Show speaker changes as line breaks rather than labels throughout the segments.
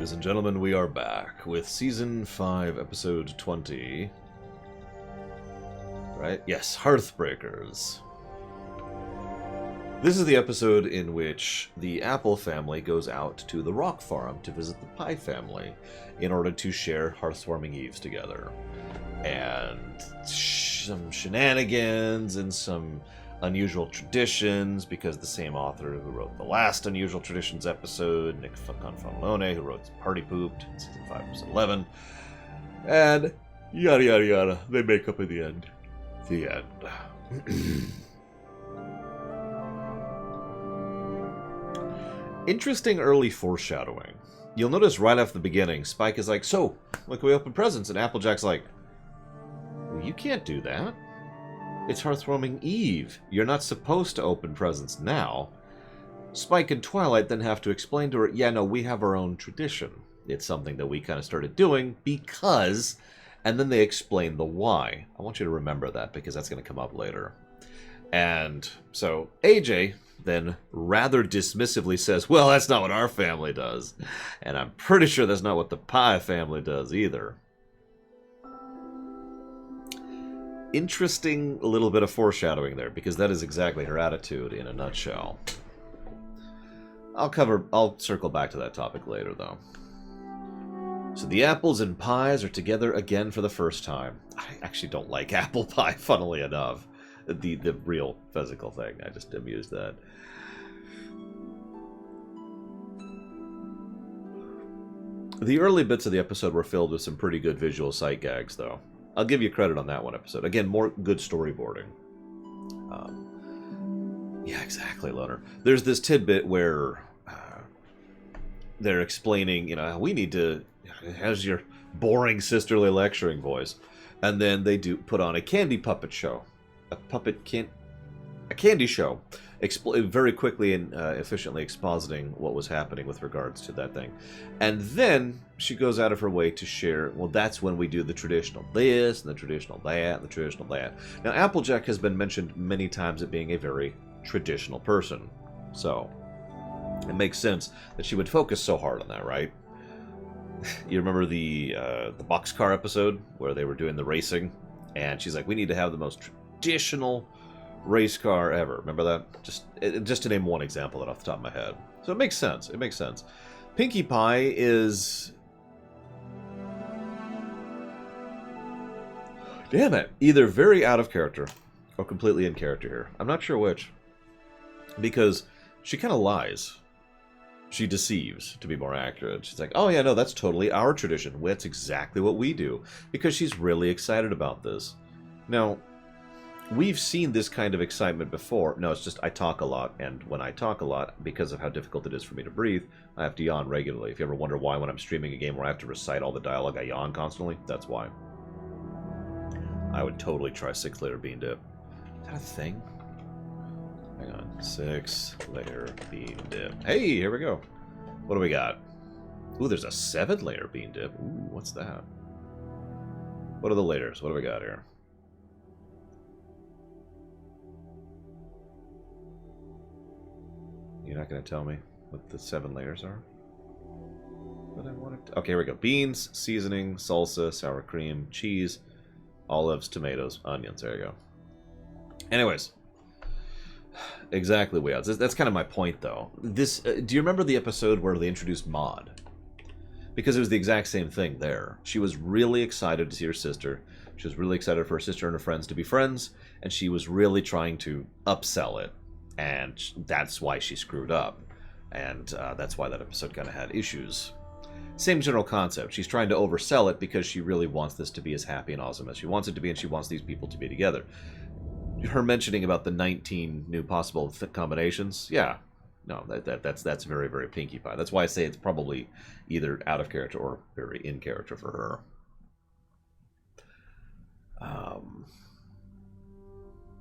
ladies and gentlemen, we are back with Season 5, Episode 20. Right? Yes, Hearthbreakers. This is the episode in which the Apple family goes out to the Rock Farm to visit the Pie family in order to share Hearthwarming Eves together. And some shenanigans and some unusual traditions, because the same author who wrote the last Unusual Traditions episode, Nick Confonlone, who wrote Party Pooped in Season 5, Episode 11, and yada yada yada, they make up in the end. The end. Interesting early foreshadowing. You'll notice right off the beginning, Spike is like, so, when can we open presents? And Applejack's like, well, you can't do that. It's Hearthwarming Eve. You're not supposed to open presents now. Spike and Twilight then have to explain to her, yeah, no, we have our own tradition. It's something that we kind of started doing because... And then they explain the why. I want you to remember that because that's going to come up later. And so AJ then rather dismissively says, well, that's not what our family does. And I'm pretty sure that's not what the Pie family does either. Interesting little bit of foreshadowing there, because that is exactly her attitude in a nutshell. I'll circle back to that topic later, though. So the apples and pies are together again for the first time. I actually don't like apple pie, funnily enough. The real physical thing. I just amused that. The early bits of the episode were filled with some pretty good visual sight gags, though. I'll give you credit on that one episode. Again, more good storyboarding. Yeah, exactly, Loner. There's this tidbit where they're explaining, you know, we need to... How's your boring sisterly lecturing voice? And then they do put on a candy puppet show. A candy show. Very quickly and efficiently expositing what was happening with regards to that thing. And then she goes out of her way to share, well, that's when we do the traditional this, and the traditional that, and the traditional that. Now, Applejack has been mentioned many times as being a very traditional person. So, it makes sense that she would focus so hard on that, right? You remember the boxcar episode where they were doing the racing? And she's like, we need to have the most traditional race car ever. Remember that? Just to name one example that off the top of my head. So it makes sense. It makes sense. Pinkie Pie is... Damn it. Either very out of character or completely in character here. I'm not sure which. Because she kind of lies. She deceives, to be more accurate. She's like, oh yeah, no, that's totally our tradition. That's exactly what we do. Because she's really excited about this. Now, we've seen this kind of excitement before. No, it's just I talk a lot, and when I talk a lot, because of how difficult it is for me to breathe, I have to yawn regularly. If you ever wonder why when I'm streaming a game where I have to recite all the dialogue, I yawn constantly, that's why. I would totally try 6-layer bean dip. Is that a thing? Hang on. 6-layer bean dip. Hey, here we go. What do we got? Ooh, there's a 7-layer bean dip. Ooh, what's that? What are the layers? What do we got here? You're not going to tell me what the 7 layers are? But I wanted to... Okay, here we go. Beans, seasoning, salsa, sour cream, cheese, olives, tomatoes, onions. There you go. Anyways. Exactly, Weouts. That's kind of my point, though. This, do you remember the episode where they introduced Maud? Because it was the exact same thing there. She was really excited to see her sister. She was really excited for her sister and her friends to be friends. And she was really trying to upsell it. And that's why she screwed up. And that's why that episode kind of had issues. Same general concept. She's trying to oversell it because she really wants this to be as happy and awesome as she wants it to be, and she wants these people to be together. Her mentioning about the 19 new possible combinations, yeah. No, that's very, very Pinkie Pie. That's why I say it's probably either out of character or very in character for her.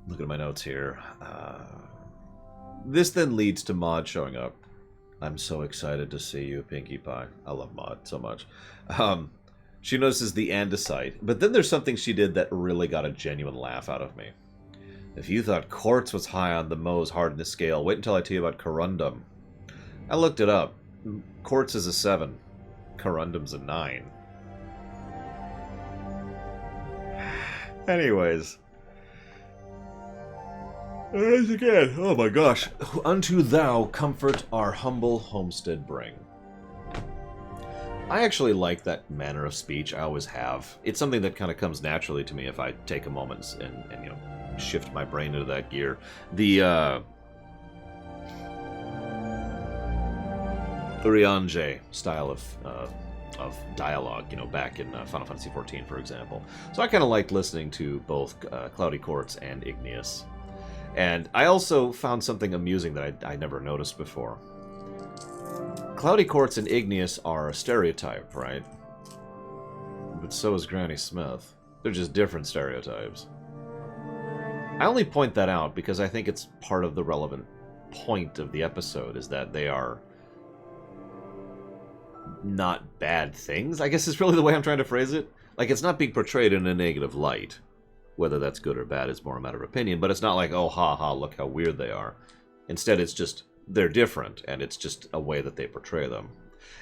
Look at my notes here. This then leads to Maud showing up. I'm so excited to see you, Pinkie Pie. I love Maud so much. She notices the andesite, but then there's something she did that really got a genuine laugh out of me. If you thought quartz was high on the Mohs hardness scale, wait until I tell you about corundum. I looked it up. Quartz is a 7. Corundum's a 9. Anyways. As again, oh my gosh. Unto thou comfort our humble homestead bring. I actually like that manner of speech. I always have. It's something that kind of comes naturally to me if I take a moment and you know, shift my brain into that gear. The Urianger style of dialogue, you know, back in Final Fantasy XIV, for example. So I kind of liked listening to both Cloudy Courts and Igneous. And I also found something amusing that I never noticed before. Cloudy Courts and Igneous are a stereotype, right? But so is Granny Smith. They're just different stereotypes. I only point that out because I think it's part of the relevant point of the episode, is that they are not bad things, I guess is really the way I'm trying to phrase it. Like, it's not being portrayed in a negative light. Whether that's good or bad is more a matter of opinion, but it's not like, oh, ha, look how weird they are. Instead, it's just, they're different, and it's just a way that they portray them.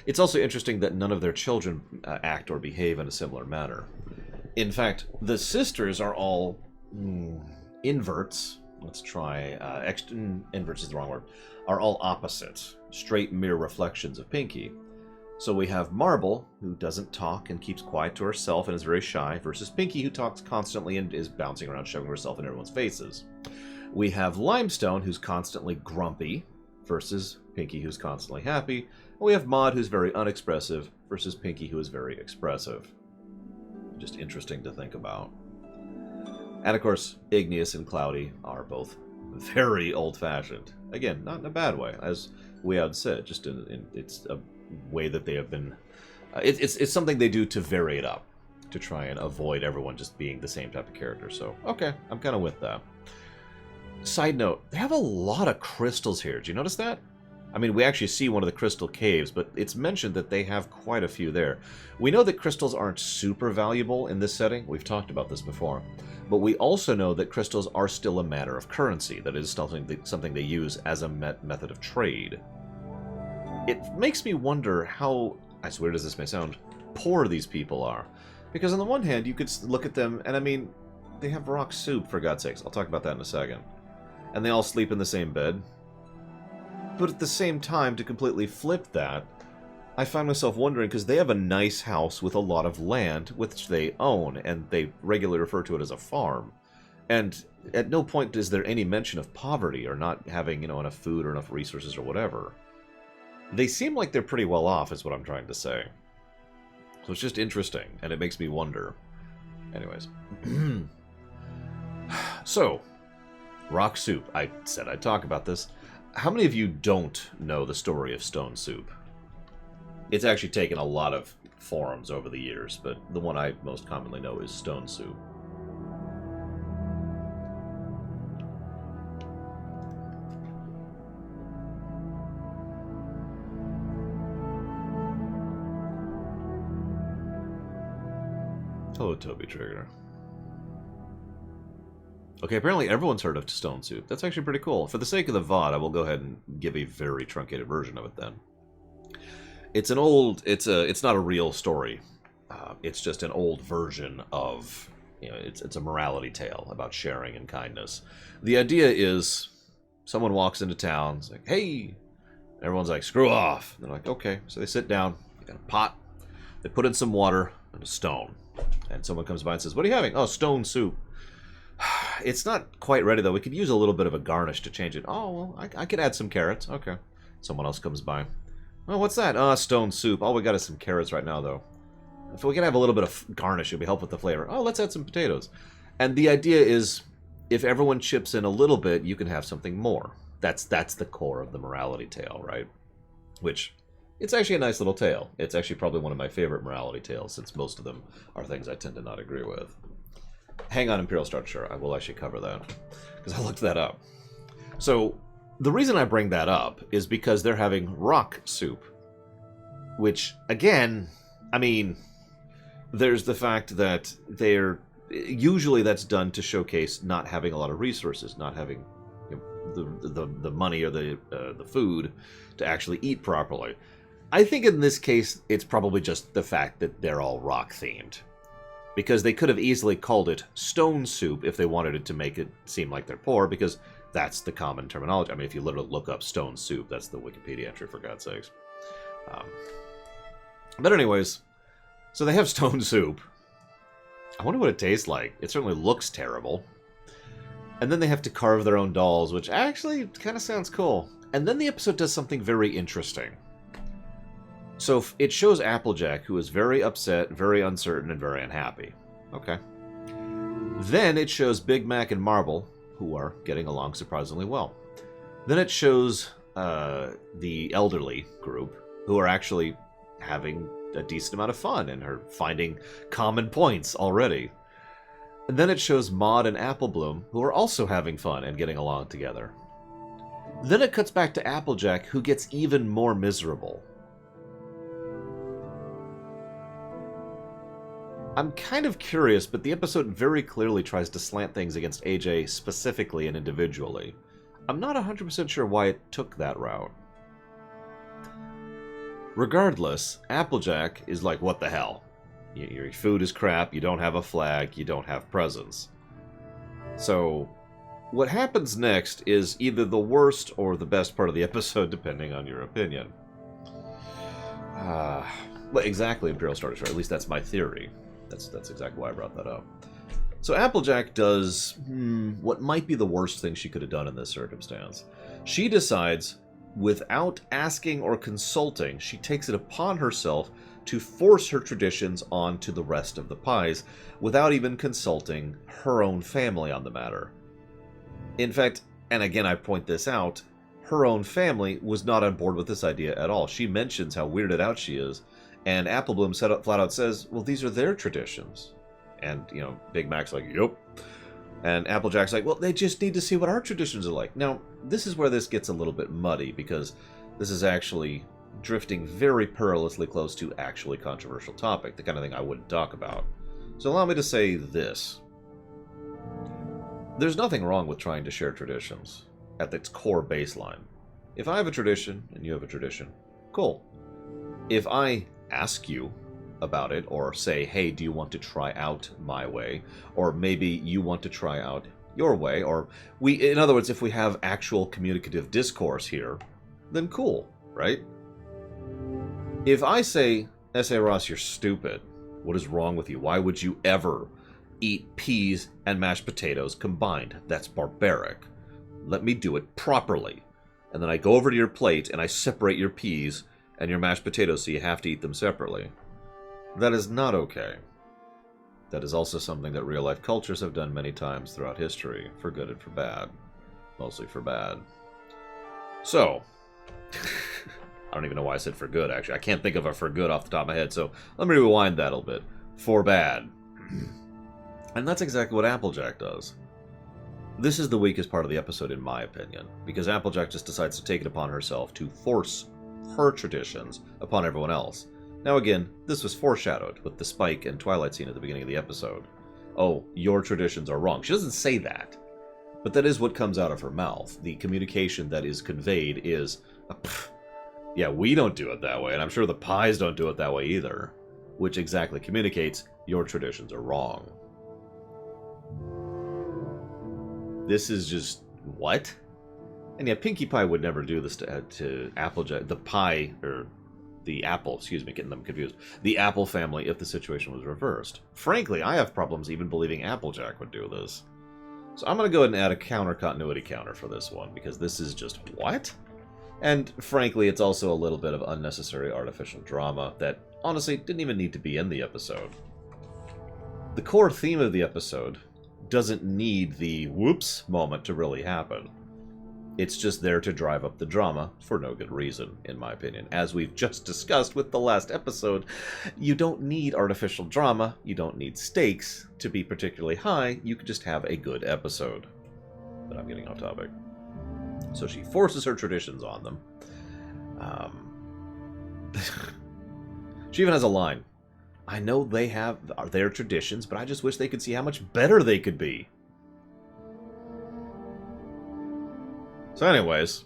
It's also interesting that none of their children act or behave in a similar manner. In fact, the sisters are all inverts. Let's try, inverts is the wrong word. Are all opposites, straight mirror reflections of Pinky. So we have Marble, who doesn't talk and keeps quiet to herself and is very shy, versus Pinky, who talks constantly and is bouncing around, shoving herself in everyone's faces. We have Limestone, who's constantly grumpy, versus Pinky, who's constantly happy. And we have Maud, who's very unexpressive, versus Pinky, who is very expressive. Just interesting to think about. And of course, Igneous and Cloudy are both very old-fashioned. Again, not in a bad way, as Weoud said, just it's a way that they have been... it's something they do to vary it up, to try and avoid everyone just being the same type of character. So, okay, I'm kind of with that. Side note, they have a lot of crystals here. Do you notice that? I mean, we actually see one of the crystal caves, but it's mentioned that they have quite a few there. We know that crystals aren't super valuable in this setting. We've talked about this before. But we also know that crystals are still a matter of currency. That is something they use as a method of trade. It makes me wonder how, as weird as this may sound, poor these people are. Because on the one hand, you could look at them, and I mean, they have rock soup, for God's sakes. I'll talk about that in a second. And they all sleep in the same bed. But at the same time, to completely flip that, I find myself wondering, because they have a nice house with a lot of land, which they own, and they regularly refer to it as a farm. And at no point is there any mention of poverty, or not having, you know, enough food or enough resources or whatever. They seem like they're pretty well off, is what I'm trying to say. So it's just interesting, and it makes me wonder. Anyways. So, rock soup. I said I'd talk about this. How many of you don't know the story of Stone Soup? It's actually taken a lot of forums over the years, but the one I most commonly know is Stone Soup. Hello, Toby Trigger. Okay, apparently everyone's heard of Stone Soup. That's actually pretty cool. For the sake of the VOD, I will go ahead and give a very truncated version of it then. It's an old... It's not a real story. It's just an old version of... You know, it's a morality tale about sharing and kindness. The idea is someone walks into town, it's like, hey! Everyone's like, screw off! And they're like, okay. So they sit down, they got a pot, they put in some water and a stone. And someone comes by and says, what are you having? Oh, stone soup. It's not quite ready, though. We could use a little bit of a garnish to change it. Oh, well, I could add some carrots. Okay. Someone else comes by. Oh, what's that? Oh, stone soup. All we got is some carrots right now, though. If we can have a little bit of garnish, it'll be helpful with the flavor. Oh, let's add some potatoes. And the idea is, if everyone chips in a little bit, you can have something more. That's the core of the morality tale, right? Which... It's actually a nice little tale. It's actually probably one of my favorite morality tales, since most of them are things I tend to not agree with. Hang on, Imperial Structure. I will actually cover that, because I looked that up. So, the reason I bring that up is because they're having rock soup. Which, again, I mean, there's the fact that they're... Usually that's done to showcase not having a lot of resources, not having you know, the money or the food to actually eat properly. I think in this case, it's probably just the fact that they're all rock-themed. Because they could have easily called it stone soup if they wanted it to make it seem like they're poor, because that's the common terminology. I mean, if you literally look up stone soup, that's the Wikipedia entry, for God's sakes. But anyways, so they have stone soup. I wonder what it tastes like. It certainly looks terrible. And then they have to carve their own dolls, which actually kind of sounds cool. And then the episode does something very interesting. So it shows Applejack, who is very upset, very uncertain, and very unhappy. Okay. Then it shows Big Mac and Marble, who are getting along surprisingly well. Then it shows the elderly group, who are actually having a decent amount of fun and are finding common points already. And then it shows Maud and Applebloom, who are also having fun and getting along together. Then it cuts back to Applejack, who gets even more miserable. I'm kind of curious, but the episode very clearly tries to slant things against AJ specifically and individually. I'm not 100% sure why it took that route. Regardless, Applejack is like, what the hell? Your food is crap, you don't have a flag, you don't have presents. So, what happens next is either the worst or the best part of the episode, depending on your opinion. Well, exactly, Imperial Starters, or at least that's my theory. That's exactly why I brought that up. So Applejack does what might be the worst thing she could have done in this circumstance. She decides, without asking or consulting, she takes it upon herself to force her traditions onto the rest of the pies, without even consulting her own family on the matter. In fact, and again I point this out, her own family was not on board with this idea at all. She mentions how weirded out she is, and Applebloom flat out says, well, these are their traditions. And, you know, Big Mac's like, yup. And Applejack's like, well, they just need to see what our traditions are like. Now, this is where this gets a little bit muddy, because this is actually drifting very perilously close to actually controversial topic, the kind of thing I wouldn't talk about. So allow me to say this. There's nothing wrong with trying to share traditions at its core baseline. If I have a tradition and you have a tradition, cool. If I ask you about it, or say, hey, do you want to try out my way, or maybe you want to try out your way, or in other words, if we have actual communicative discourse here, then cool, right? If I say, S.A. Ross, you're stupid, what is wrong with you? Why would you ever eat peas and mashed potatoes combined? That's barbaric. Let me do it properly. And then I go over to your plate and I separate your peas and your mashed potatoes so you have to eat them separately. That is not okay. That is also something that real-life cultures have done many times throughout history, for good and for bad. Mostly for bad. So, I don't even know why I said for good, actually. I can't think of a for good off the top of my head, so let me rewind that a little bit. For bad. And that's exactly what Applejack does. This is the weakest part of the episode, in my opinion, because Applejack just decides to take it upon herself to force her traditions upon everyone else. Now again, this was foreshadowed with the Spike and Twilight scene at the beginning of the episode. Oh, your traditions are wrong. She doesn't say that, but that is what comes out of her mouth. The communication that is conveyed is, yeah, we don't do it that way, and I'm sure the pies don't do it that way either, which exactly communicates your traditions are wrong. This is just, what? And yeah, Pinkie Pie would never do this to Applejack, the pie, or the apple, excuse me, getting them confused, the Apple family if the situation was reversed. Frankly, I have problems even believing Applejack would do this. So I'm going to go ahead and add a continuity counter for this one, because this is just, what? And frankly, it's also a little bit of unnecessary artificial drama that, honestly, didn't even need to be in the episode. The core theme of the episode doesn't need the whoops moment to really happen. It's just there to drive up the drama for no good reason, in my opinion. As we've just discussed with the last episode, you don't need artificial drama, you don't need stakes to be particularly high, you can just have a good episode. But I'm getting off topic. So she forces her traditions on them. She even has a line. I know they have their traditions, but I just wish they could see how much better they could be. So anyways,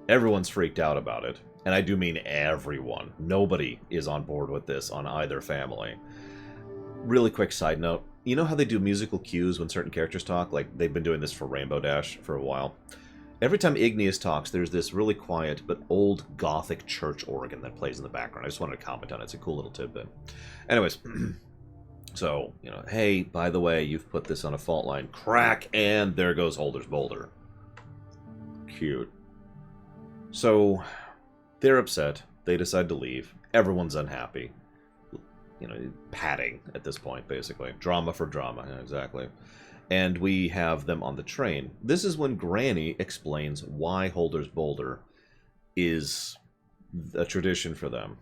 everyone's freaked out about it. And I do mean everyone. Nobody is on board with this on either family. Really quick side note. You know how they do musical cues when certain characters talk? Like, they've been doing this for Rainbow Dash for a while. Every time Igneous talks, there's this really quiet but old gothic church organ that plays in the background. I just wanted to comment on it. It's a cool little tidbit. Anyways, so, you know, hey, by the way, you've put this on a fault line. Crack, and there goes Holder's Boulder. Cute. So, they're upset. They decide to leave. Everyone's unhappy. You know, padding at this point, basically. Drama for drama, yeah, exactly. And we have them on the train. This is when Granny explains why Holder's Boulder is a tradition for them.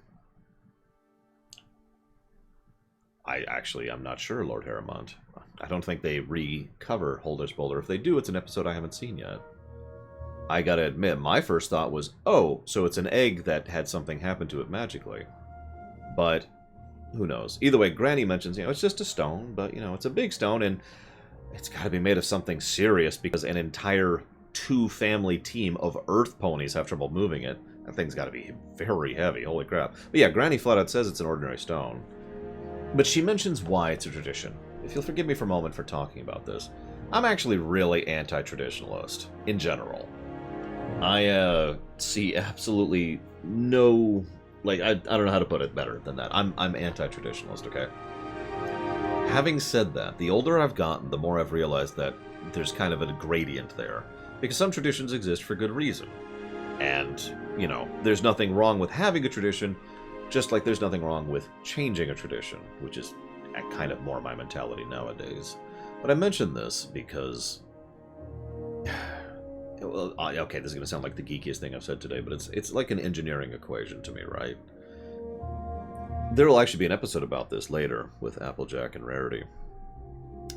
I'm not sure, Lord Harrimont. I don't think they recover Holder's Boulder. If they do, it's an episode I haven't seen yet. I gotta admit, my first thought was, oh, so it's an egg that had something happen to it magically. But who knows? Either way, Granny mentions, you know, it's just a stone, but, you know, it's a big stone, and it's got to be made of something serious because an entire two-family team of earth ponies have trouble moving it. That thing's got to be very heavy. Holy crap. But yeah, Granny flat out says it's an ordinary stone. But she mentions why it's a tradition. If you'll forgive me for a moment for talking about this, I'm actually really anti-traditionalist in general. I see absolutely no... Like, I don't know how to put it better than that. I'm anti-traditionalist, okay? Having said that, the older I've gotten, the more I've realized that there's kind of a gradient there. Because some traditions exist for good reason. And, you know, there's nothing wrong with having a tradition, just like there's nothing wrong with changing a tradition, which is kind of more my mentality nowadays. But I mention this because... Well, okay, this is going to sound like the geekiest thing I've said today, but it's like an engineering equation to me, right? There will actually be an episode about this later with Applejack and Rarity.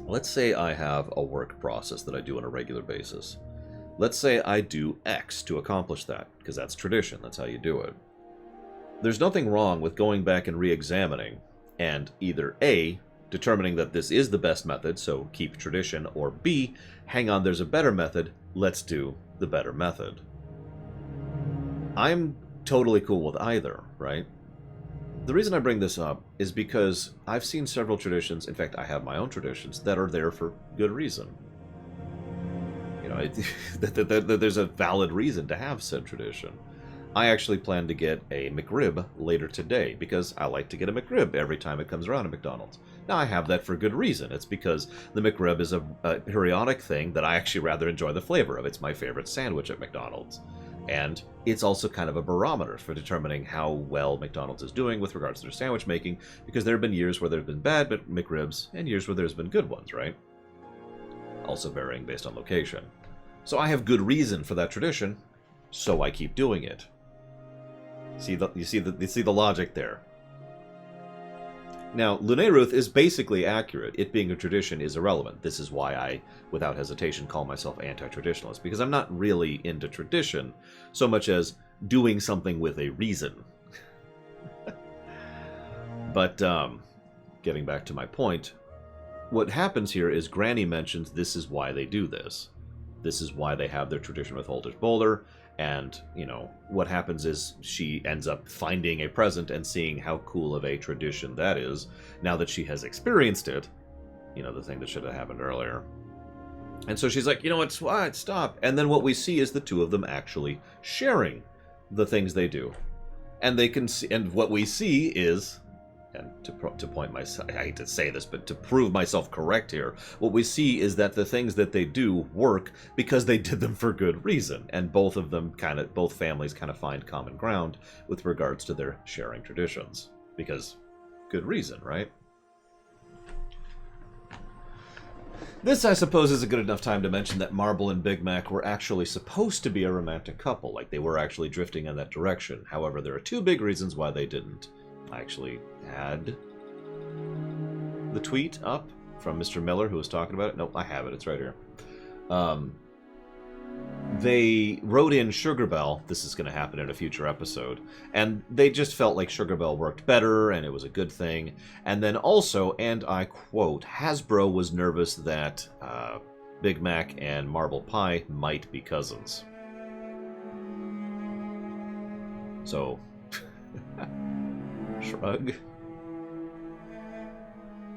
Let's say I have a work process that I do on a regular basis. Let's say I do X to accomplish that, because that's tradition, that's how you do it. There's nothing wrong with going back and re-examining, and either A, determining that this is the best method, so keep tradition, or B, hang on, there's a better method, let's do the better method. I'm totally cool with either, right? The reason I bring this up is because I've seen several traditions, in fact I have my own traditions, that are there for good reason. You know, there's a valid reason to have said tradition. I actually plan to get a McRib later today, because I like to get a McRib every time it comes around at McDonald's. Now, I have that for good reason. It's because the McRib is a periodic thing that I actually rather enjoy the flavor of. It's my favorite sandwich at McDonald's. And it's also kind of a barometer for determining how well McDonald's is doing with regards to their sandwich making, because there have been years where there have been bad McRibs, and years where there's been good ones, right? Also varying based on location. So I have good reason for that tradition, so I keep doing it. You see the logic there. Now, Luneruth is basically accurate. It being a tradition is irrelevant. This is why I, without hesitation, call myself anti-traditionalist, because I'm not really into tradition so much as doing something with a reason. But, getting back to my point, what happens here is Granny mentions this is why they do this. This is why they have their tradition with Holder's Boulder. And, you know, what happens is she ends up finding a present and seeing how cool of a tradition that is, now that she has experienced it. You know, the thing that should have happened earlier. And so she's like, you know what, stop. And then what we see is the two of them actually sharing the things they do. And they can see, and what we see is, and to point myself, I hate to say this, but to prove myself correct here, what we see is that the things that they do work because they did them for good reason, and both families kind of find common ground with regards to their sharing traditions, because good reason, right? This, I suppose, is a good enough time to mention that Marble and Big Mac were actually supposed to be a romantic couple, like they were actually drifting in that direction. However, there are two big reasons why they didn't. I actually had the tweet up from Mr. Miller, who was talking about it. Nope, I have it. It's right here. They wrote in Sugar Bell. This is going to happen in a future episode. And they just felt like Sugar Bell worked better, and it was a good thing. And then also, and I quote, Hasbro was nervous that Big Mac and Marble Pie might be cousins. So, shrug.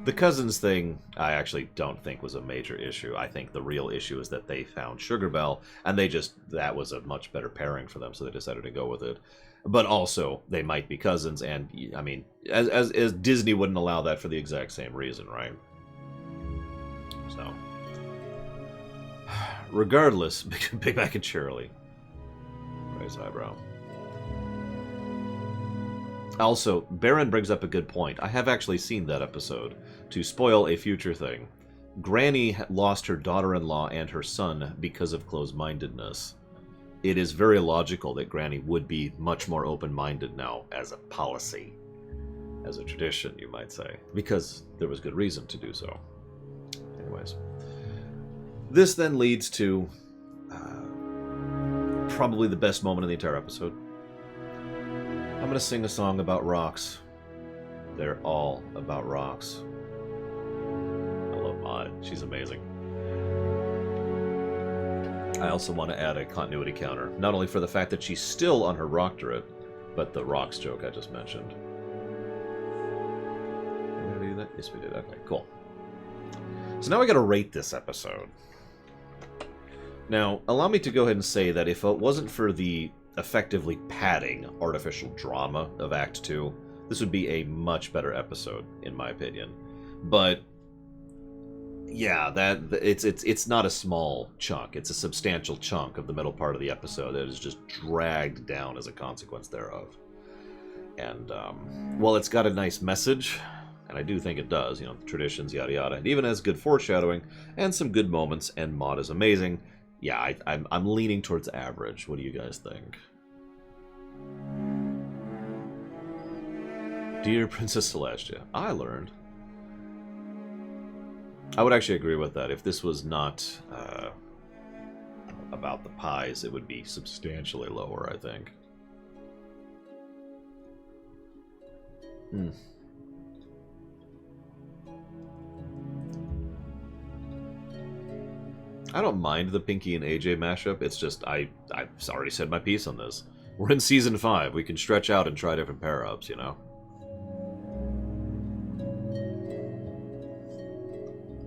The cousins thing, I actually don't think was a major issue. I think the real issue is that they found Sugar Belle, and that was a much better pairing for them, so they decided to go with it. But also, they might be cousins, and, I mean, as Disney wouldn't allow that for the exact same reason, right? So, regardless, Big Mac and Shirley. Raise eyebrow. Also, Baron brings up a good point. I have actually seen that episode. To spoil a future thing, Granny lost her daughter-in-law and her son because of closed-mindedness. It is very logical that Granny would be much more open-minded now as a policy. As a tradition, you might say. Because there was good reason to do so. Anyways. This then leads to probably the best moment in the entire episode. I'm going to sing a song about rocks. They're all about rocks. I love Maud. She's amazing. I also want to add a continuity counter, not only for the fact that she's still on her Rocktorate, but the rocks joke I just mentioned. Did we do that? Yes, we did. Okay, cool. So now I got to rate this episode. Now, allow me to go ahead and say that if it wasn't for the effectively padding artificial drama of Act 2, this would be a much better episode, in my opinion. But yeah, it's not a small chunk. It's a substantial chunk of the middle part of the episode that is just dragged down as a consequence thereof. And while it's got a nice message, and I do think it does, you know, traditions, yada yada, and even has good foreshadowing and some good moments, and Maud is amazing. Yeah, I'm leaning towards average. What do you guys think? Dear Princess Celestia, I learned. I would actually agree with that. If this was not about the pies, it would be substantially lower, I think. I don't mind the Pinky and AJ mashup. It's just, I've already said my piece on this. We're in Season 5. We can stretch out and try different pair-ups, you know?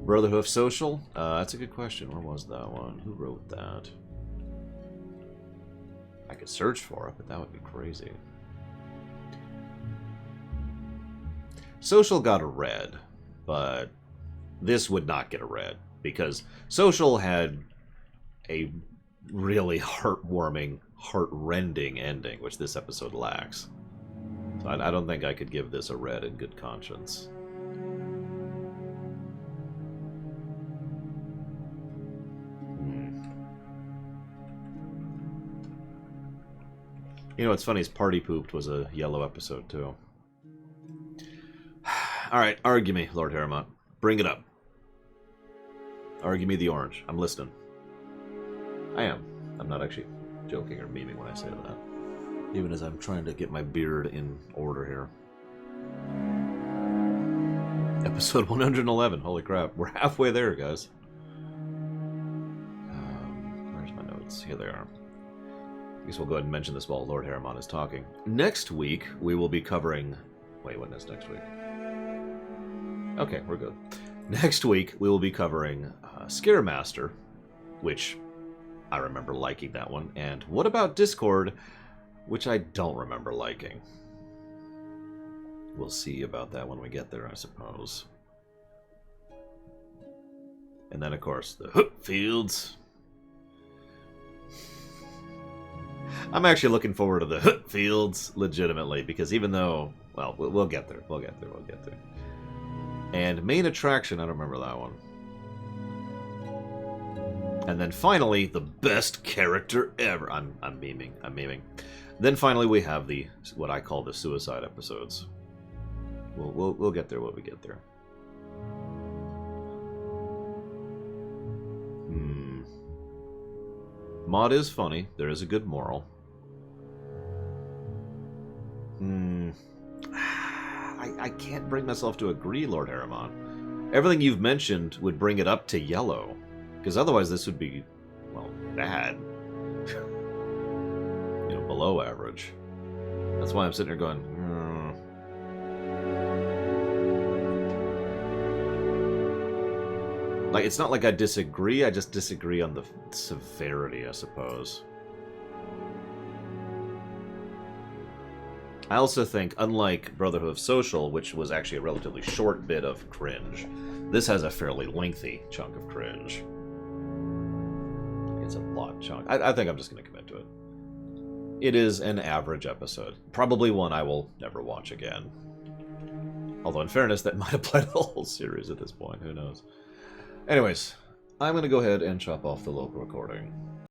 Brotherhood of Social? That's a good question. Where was that one? Who wrote that? I could search for it, but that would be crazy. Social got a red, but this would not get a red, because Social had a really heartwarming, heart-rending ending, which this episode lacks. So I don't think I could give this a red in good conscience. You know what's funny is Party Pooped was a yellow episode, too. Alright, argue me, Lord Harrimont. Bring it up. Argue me the orange. I'm listening. I am. I'm not actually joking or memeing when I say that. Even as I'm trying to get my beard in order here. Episode 111. Holy crap. We're halfway there, guys. Where's my notes? Here they are. I guess we'll go ahead and mention this while Lord Harrimont is talking. Next week, we will be covering... Wait, what is next week? Okay, we're good. Next week, we will be covering Scaremaster, which I remember liking that one. And What About Discord, which I don't remember liking. We'll see about that when we get there, I suppose. And then, of course, the Fields. I'm actually looking forward to the Fields, legitimately, because even though... Well, we'll get there. We'll get there. And Main Attraction, I don't remember that one. And then finally, the best character ever. I'm memeing. Then finally, we have the what I call the suicide episodes. We'll get there when we get there. Maud is funny. There is a good moral. I can't bring myself to agree, Lord Harrimont. Everything you've mentioned would bring it up to yellow. Because otherwise this would be, well, bad. You know, below average. That's why I'm sitting here going, Like, it's not like I disagree, I just disagree on the severity, I suppose. I also think, unlike Brotherhood of Social, which was actually a relatively short bit of cringe, this has a fairly lengthy chunk of cringe. It's a lot chunk. I think I'm just going to commit to it. It is an average episode. Probably one I will never watch again. Although, in fairness, that might apply to the whole series at this point. Who knows? Anyways, I'm going to go ahead and chop off the local recording.